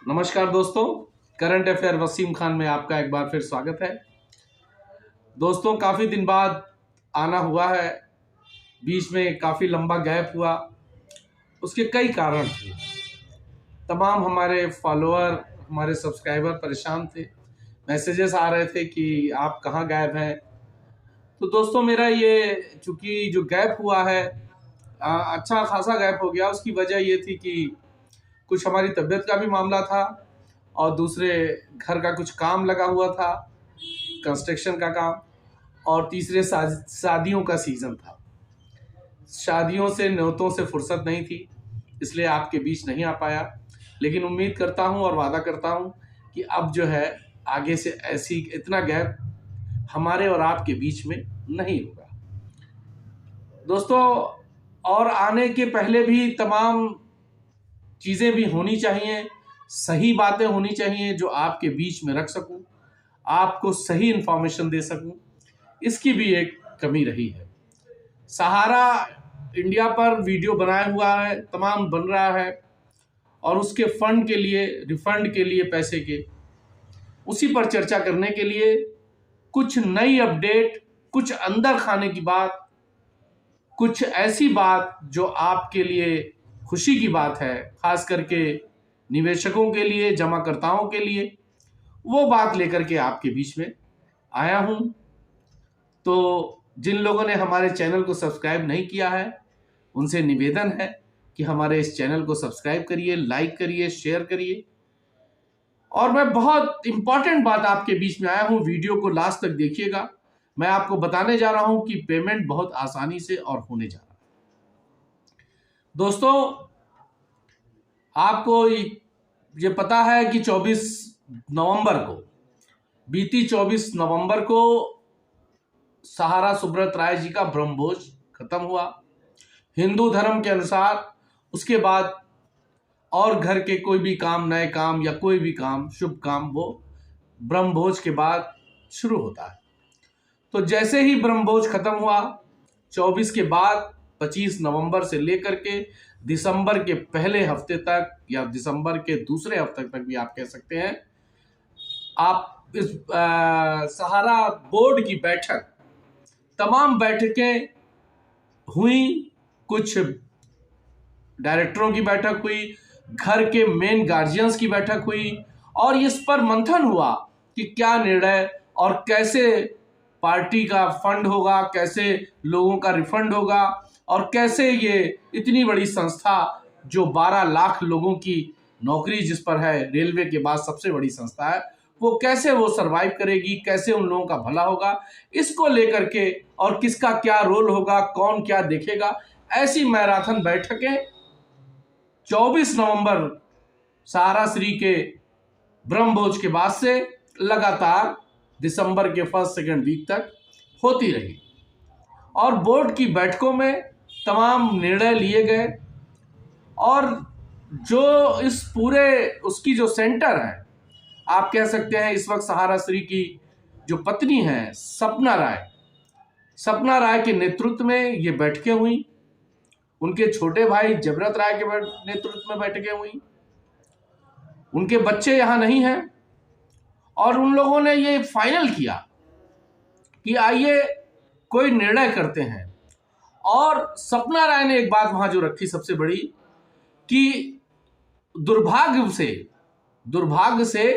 नमस्कार दोस्तों, current affair Wasim Khan में आपका एक बार फिर स्वागत है। दोस्तों, काफ़ी दिन बाद आना हुआ है। बीच में काफ़ी लंबा गैप हुआ, उसके कई कारण थे। तमाम हमारे फॉलोअर, हमारे सब्सक्राइबर परेशान थे। मैसेजेस आ रहे थे कि आप कहाँ गायब हैं। तो दोस्तों, मेरा ये चूँकि जो गैप हुआ है अच्छा खासा गैप हो गया। उसकी वजह ये थी कि कुछ हमारी तबीयत का भी मामला था और दूसरे घर का कुछ काम लगा हुआ था, कंस्ट्रक्शन का काम, और तीसरे शादियों का सीज़न था। शादियों से, न्योतों से फुर्सत नहीं थी, इसलिए आपके बीच नहीं आ पाया। लेकिन उम्मीद करता हूं और वादा करता हूं कि अब जो है आगे से ऐसी इतना गैप हमारे और आपके बीच में नहीं होगा। दोस्तों, और आने के पहले भी तमाम चीज़ें भी होनी चाहिए, सही बातें होनी चाहिए जो आपके बीच में रख सकूं, आपको सही इंफॉर्मेशन दे सकूं। इसकी भी एक कमी रही है। सहारा इंडिया पर वीडियो बनाया हुआ है, तमाम बन रहा है, और उसके फंड के लिए, रिफंड के लिए, पैसे के, उसी पर चर्चा करने के लिए कुछ नई अपडेट, कुछ अंदर खाने की बात, कुछ ऐसी बात जो आपके लिए खुशी की बात है, खास करके निवेशकों के लिए, जमाकर्ताओं के लिए, वो बात लेकर के आपके बीच में आया हूं। तो जिन लोगों ने हमारे चैनल को सब्सक्राइब नहीं किया है, उनसे निवेदन है कि हमारे इस चैनल को सब्सक्राइब करिए, लाइक करिए, शेयर करिए। और मैं बहुत इंपॉर्टेंट बात आपके बीच में आया हूं, वीडियो को लास्ट तक देखिएगा। मैं आपको बताने जा रहा हूं कि पेमेंट बहुत आसानी से और होने जा रहा है। दोस्तों, आपको ये पता है कि 24 नवंबर को, बीती 24 नवंबर को सहारा सुब्रत राय जी का ब्रह्मभोज खत्म हुआ। हिंदू धर्म के अनुसार उसके बाद और घर के कोई भी काम, नए काम या कोई भी काम, शुभ काम, वो ब्रह्मभोज के बाद शुरू होता है। तो जैसे ही ब्रह्मभोज खत्म हुआ, 24 के बाद 25 नवंबर से लेकर के दिसंबर के पहले हफ्ते तक या दिसंबर के दूसरे हफ्ते तक भी आप कह सकते हैं, आप इस सहारा बोर्ड की बैठक, तमाम बैठकें हुई, कुछ डायरेक्टरों की बैठक हुई, घर के मेन गार्जियंस की बैठक हुई, और इस पर मंथन हुआ कि क्या निर्णय और कैसे पार्टी का फंड होगा, कैसे लोगों का रिफंड होगा, और कैसे ये इतनी बड़ी संस्था जो 12 लाख लोगों की नौकरी जिस पर है, रेलवे के बाद सबसे बड़ी संस्था है, वो कैसे वो सरवाइव करेगी, कैसे उन लोगों का भला होगा, इसको लेकर के, और किसका क्या रोल होगा, कौन क्या देखेगा, ऐसी मैराथन बैठकें 24 नवंबर सहारा श्री के ब्रह्मभोज के बाद से लगातार दिसंबर के फर्स्ट सेकंड वीक तक होती रही। और बोर्ड की बैठकों में तमाम निर्णय लिए गए, और जो इस पूरे उसकी जो सेंटर है, आप कह सकते हैं इस वक्त सहारा श्री की जो पत्नी है सपना राय के नेतृत्व में ये बैठकें हुई। उनके छोटे भाई जबरत राय के नेतृत्व में बैठकें हुई। उनके बच्चे यहां नहीं हैं, और उन लोगों ने ये फाइनल किया कि आइए कोई निर्णय करते हैं। और सपना राय ने एक बात वहां जो रखी सबसे बड़ी, कि दुर्भाग्य से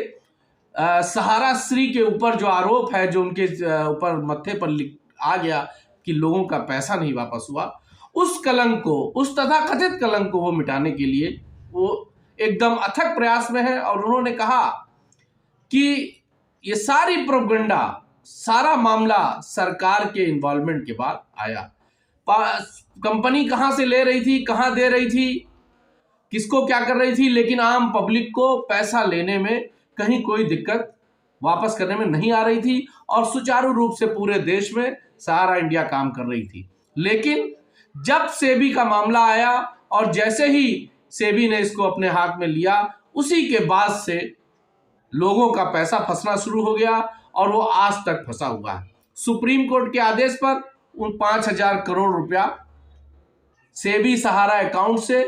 सहारा श्री के ऊपर जो आरोप है, जो उनके ऊपर मत्थे पर आ गया कि लोगों का पैसा नहीं वापस हुआ, उस कलंक को, उस तथाकथित कलंक को वो मिटाने के लिए वो एकदम अथक प्रयास में है। और उन्होंने कहा कि ये सारी प्रोपगंडा, सारा मामला सरकार के इन्वॉल्वमेंट के बाद आया। कंपनी कहां से ले रही थी, कहां दे रही थी, किसको क्या कर रही थी, लेकिन आम पब्लिक को पैसा लेने में कहीं कोई दिक्कत वापस करने में नहीं आ रही थी, और सुचारू रूप से पूरे देश में सहारा इंडिया काम कर रही थी। लेकिन जब सेबी का मामला आया, और जैसे ही सेबी ने इसको अपने हाथ में लिया, उसी के बाद से लोगों का पैसा फंसना शुरू हो गया, और वो आज तक फंसा हुआ है। सुप्रीम कोर्ट के आदेश पर उन 5,000 करोड़ रुपया सेबी सहारा अकाउंट से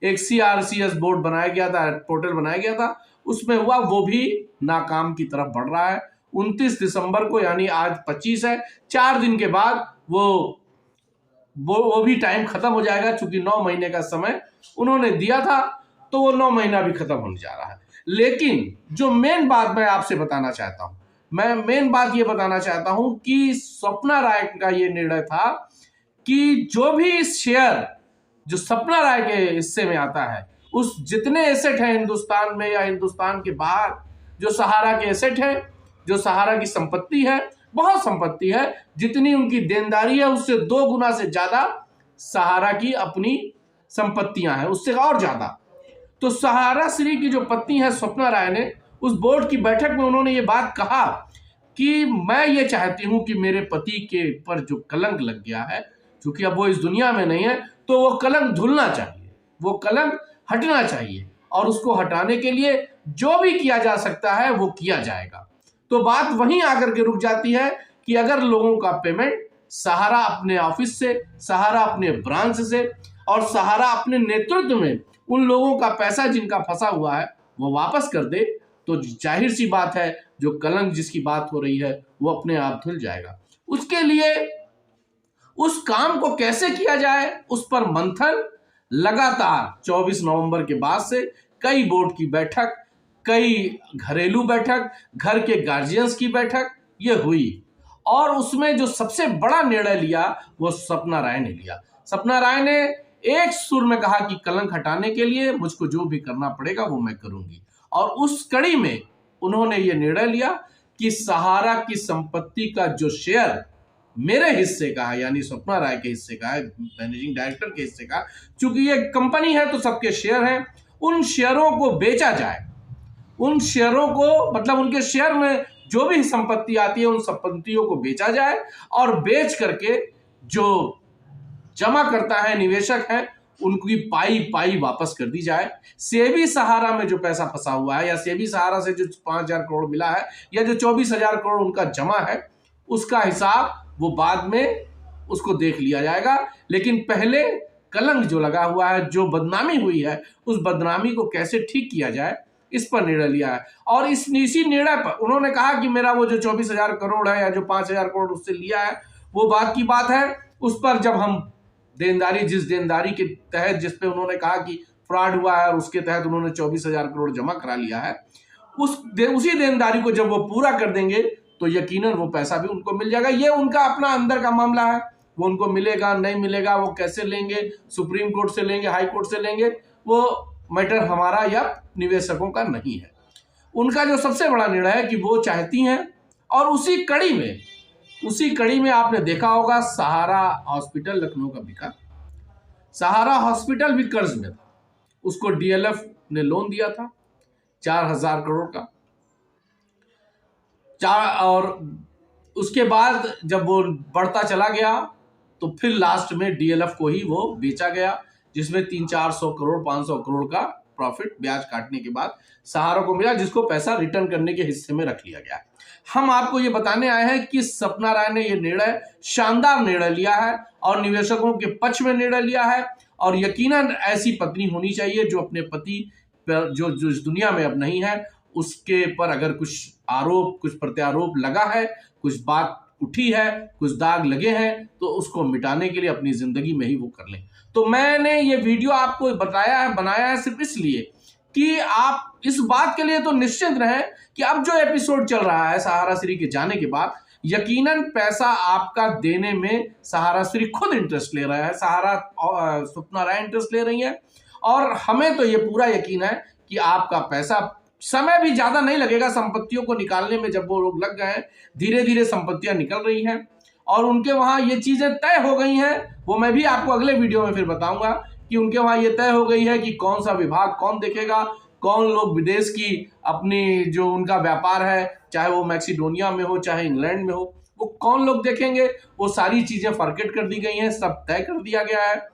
एक CRCS बोर्ड बनाया गया था, पोर्टल बनाया गया था, उसमें हुआ, वो भी नाकाम की तरफ बढ़ रहा है। 29 दिसंबर को, यानी आज 25 है, 4 दिन के बाद वो भी टाइम खत्म हो जाएगा, चूंकि 9 महीने का समय उन्होंने दिया था, तो वो 9 महीना भी खत्म होने जा रहा है। लेकिन जो मेन बात मैं आपसे बताना चाहता हूं, मैं मेन बात ये बताना चाहता हूं कि सपना राय का ये निर्णय था कि जो भी शेयर जो सपना राय के हिस्से में आता है, उस जितने एसेट हैं हिंदुस्तान में या हिंदुस्तान के बाहर, जो सहारा के एसेट हैं, जो सहारा की संपत्ति है, बहुत संपत्ति है, जितनी उनकी देनदारी है उससे 2 गुना से ज्यादा सहारा की अपनी संपत्तियां हैं, उससे और ज्यादा। तो सहारा श्री की जो पत्नी है सपना राय ने, उस बोर्ड की बैठक में उन्होंने ये बात कहा कि मैं ये चाहती हूं कि मेरे पति के पर जो कलंक लग गया है, क्योंकि अब वो इस दुनिया में नहीं है, तो वो कलंक धुलना चाहिए, वो कलंक हटना चाहिए, और उसको हटाने के लिए जो भी किया जा सकता है वो किया जाएगा। तो बात वहीं आकर के रुक जाती है कि अगर लोगों का पेमेंट सहारा अपने ऑफिस से, सहारा अपने ब्रांच से, और सहारा अपने नेतृत्व में उन लोगों का पैसा जिनका फंसा हुआ है वो वापस कर दे, तो जाहिर सी बात है जो कलंक जिसकी बात हो रही है वो अपने आप धुल जाएगा। उसके लिए उस काम को कैसे किया जाए, उस पर मंथन लगातार 24 नवंबर के बाद से कई बोर्ड की बैठक, कई घरेलू बैठक, घर के गार्जियंस की बैठक ये हुई, और उसमें जो सबसे बड़ा निर्णय लिया वो सपना राय ने लिया। सपना राय ने एक सुर में कहा कि कलंक हटाने के लिए मुझको जो भी करना पड़ेगा वो मैं करूंगी, और उस कड़ी में उन्होंने ये निर्णय लिया कि सहारा की संपत्ति का जो शेयर मेरे हिस्से का है, यानी सपना राय के हिस्से का है, मैनेजिंग डायरेक्टर के हिस्से का, चूंकि ये कंपनी है तो सबके शेयर हैं, उन शेयरों को बेचा जाए, उन शेयरों को, मतलब उनके शेयर में जो भी संपत्ति आती है उन संपत्तियों को बेचा जाए, और बेच करके जो जमा करता है, निवेशक है, उनकी पाई पाई वापस कर दी जाए। सेबी सहारा में जो पैसा फंसा हुआ है, या सेबी सहारा से जो 5,000 करोड़ मिला है, या जो 24,000 करोड़ उनका जमा है, उसका हिसाब वो बाद में उसको देख लिया जाएगा। लेकिन पहले कलंक जो लगा हुआ है, जो बदनामी हुई है, उस बदनामी को कैसे ठीक किया जाए, इस पर निर्णय लिया है। और इसी निर्णय पर उन्होंने कहा कि मेरा वो जो 24,000 करोड़ है या जो 5,000 करोड़ उससे लिया है, वो बात की बात है, उस पर जब हम देनदारी, जिस देनदारी के तहत, जिस पे उन्होंने कहा कि फ्रॉड हुआ है और उसके तहत उन्होंने 24,000 करोड़ जमा करा लिया है, उसी देनदारी को जब वो पूरा कर देंगे तो यकीनन वो पैसा भी उनको मिल जाएगा। ये उनका अपना अंदर का मामला है, वो उनको मिलेगा नहीं मिलेगा, वो कैसे लेंगे, सुप्रीम कोर्ट से लेंगे, हाई कोर्ट से लेंगे, वो मैटर हमारा या निवेशकों का नहीं है। उनका जो सबसे बड़ा निर्णय है कि वो चाहती हैं, और उसी कड़ी में आपने देखा होगा सहारा हॉस्पिटल लखनऊ का बिका। सहारा हॉस्पिटल भी कर्ज में था, उसको DLF ने लोन दिया था 4,000 करोड़ का, और उसके बाद जब वो बढ़ता चला गया तो फिर लास्ट में DLF को ही वो बेचा गया, जिसमें 300-400 करोड़ 500 करोड़ का प्रॉफिट ब्याज काटने के बाद सहारा को मिला, जिसको पैसा रिटर्न करने के हिस्से में रख लिया गया। हम आपको ये बताने आए हैं कि सपना राय ने ये निर्णय, शानदार निर्णय लिया है, और निवेशकों के पक्ष में निर्णय लिया है, और यकीनन ऐसी पत्नी होनी चाहिए जो अपने पति पर, जो इस दुनिया में अब नहीं है, उसके पर अगर कुछ आरोप, कुछ प्रत्यारोप लगा है, कुछ बात उठी है, कुछ दाग लगे हैं, तो उसको मिटाने के लिए अपनी जिंदगी में ही वो कर लें। तो मैंने ये वीडियो आपको बनाया है सिर्फ इसलिए कि आप इस बात के लिए तो निश्चिंत रहें कि अब जो एपिसोड चल रहा है सहारा श्री के जाने के बाद, यकीनन पैसा आपका देने में सहारा श्री खुद इंटरेस्ट ले रहा है, सपना राय इंटरेस्ट ले रही है, और हमें तो ये पूरा यकीन है कि आपका पैसा, समय भी ज्यादा नहीं लगेगा संपत्तियों को निकालने में, जब वो लोग लग गए हैं, धीरे धीरे संपत्तियां निकल रही हैं, और उनके वहां ये चीजें तय हो गई हैं। वो मैं भी आपको अगले वीडियो में फिर बताऊंगा कि उनके वहां ये तय हो गई है कि कौन सा विभाग कौन देखेगा, कौन लोग विदेश की अपनी जो उनका व्यापार है, चाहे वो मैक्सिडोनिया में हो चाहे इंग्लैंड में हो, वो कौन लोग देखेंगे, वो सारी चीजें फॉरकेट कर दी गई हैं, सब तय कर दिया गया है।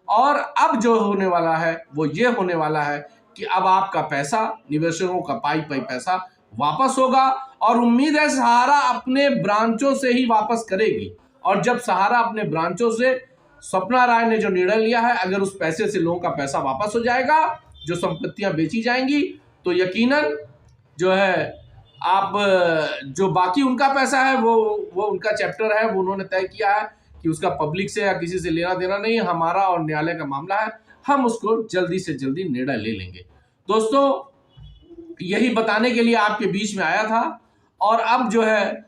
और अब जो होने वाला है वो ये होने वाला है कि अब आपका पैसा, निवेशकों का पाई पैसा वापस होगा, और उम्मीद है सहारा अपने ब्रांचों से ही वापस करेगी, और जब सहारा अपने ब्रांचों से स्वप्ना राय ने जो निर्णय लिया है, अगर उस पैसे से लोगों का पैसा वापस हो जाएगा, जो संपत्तियां बेची जाएंगी, तो यकीनन जो है आप जो बाकी उनका पैसा है वो उनका चैप्टर है, वो उन्होंने तय किया है कि उसका पब्लिक से या किसी से लेना देना नहीं, हमारा और न्यायालय का मामला है, हम उसको जल्दी से जल्दी निर्णय ले लेंगे। दोस्तों, यही बताने के लिए आपके बीच में आया था। और अब जो है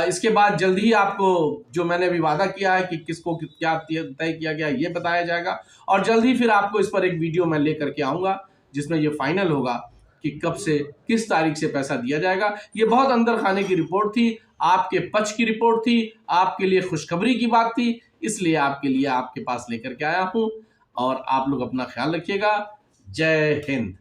इसके बाद जल्द ही आपको जो मैंने अभी वादा किया है कि किसको क्या तय किया गया ये बताया जाएगा, और जल्द ही फिर आपको इस पर एक वीडियो मैं लेकर के आऊंगा जिसमें ये फाइनल होगा कि कब से किस तारीख से पैसा दिया जाएगा। ये बहुत अंदर खाने की रिपोर्ट थी, आपके पक्ष की रिपोर्ट थी, आपके लिए खुशखबरी की बात थी, इसलिए आपके लिए आपके पास लेकर के आया हूं। और आप लोग अपना ख्याल रखिएगा। जय हिंद।